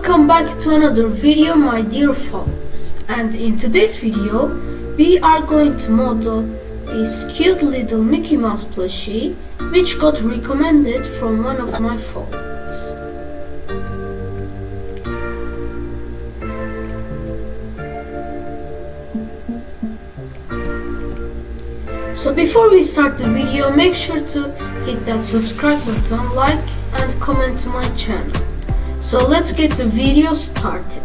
Welcome back to another video, my dear followers, and in today's video we are going to model this cute little Mickey Mouse plushie which got recommended from one of my followers. So before we start the video, make sure to hit that subscribe button, like and comment to my channel. So let's get the video started.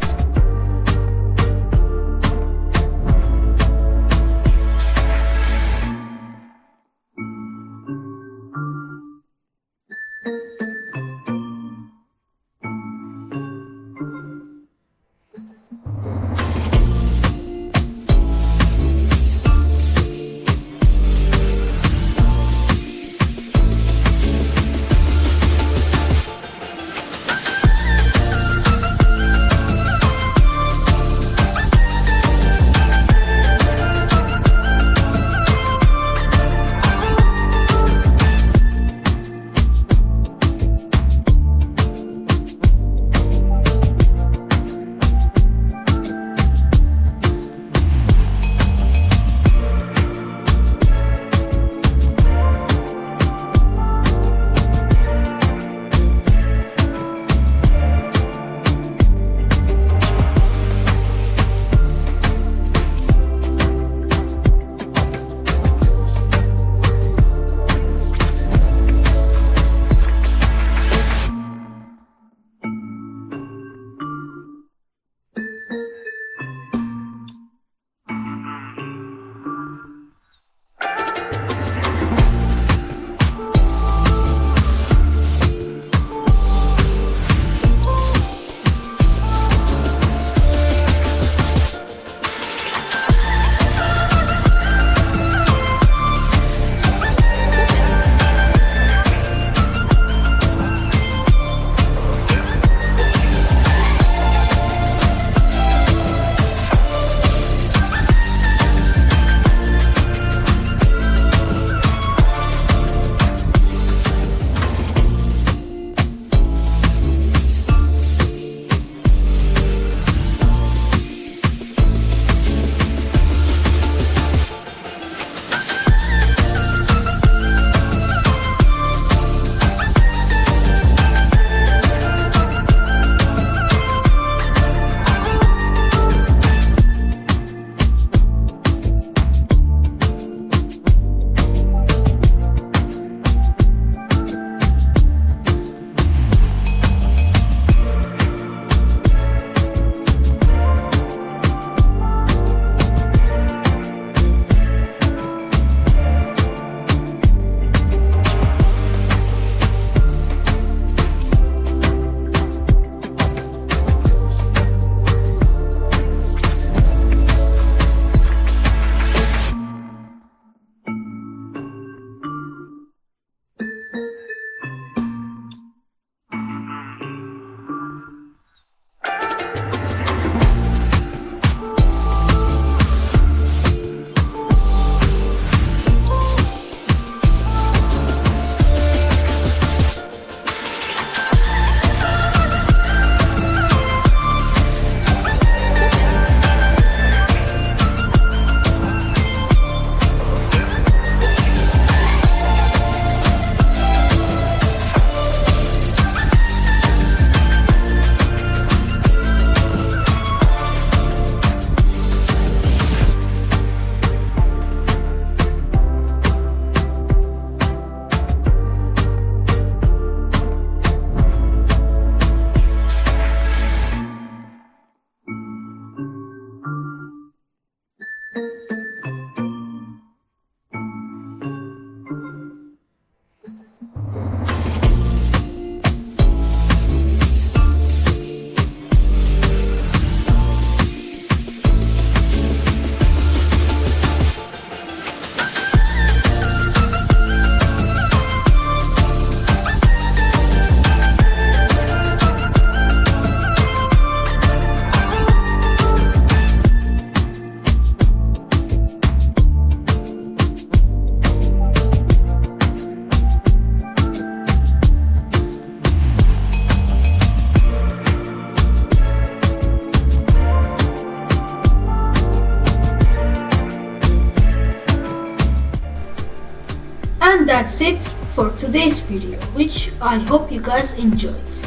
that's it for today's video, which I hope you guys enjoyed.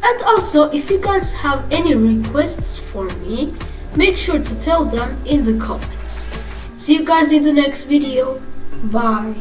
And also, if you guys have any requests for me, make sure to tell them in the comments. See you guys in the next video. Bye.